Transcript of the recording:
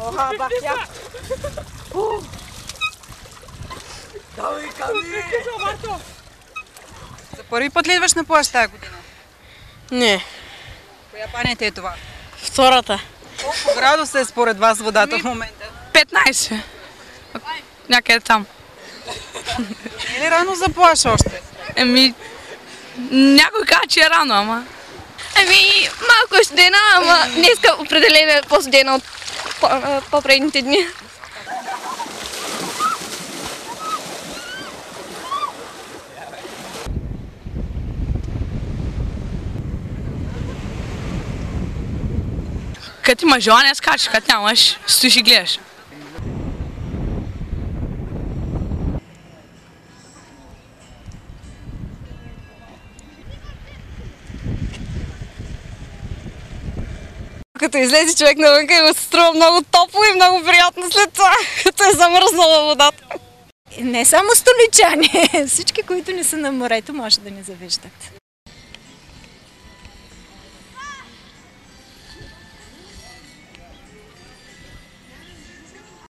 Оха, бахя! Давай, ками! За първи път ли идваш на плаж тази година? Не, Коя банята е това? втората. Колко градуса е според вас водата в момента? 15. Някъде там. Не е ли рано за плаж още? Някой каза, че е рано, ама. Малко студена, ама днеска определено е по-студена от по-предните дни. Като имаш желание, скачаш, като нямаш, стоиш и гледаш. Като излезе човек навънка и го се струва много топло и много приятно след това, като е замръзнала водата. Не само столичани, всички, които не са на морето, може да ни завиждат.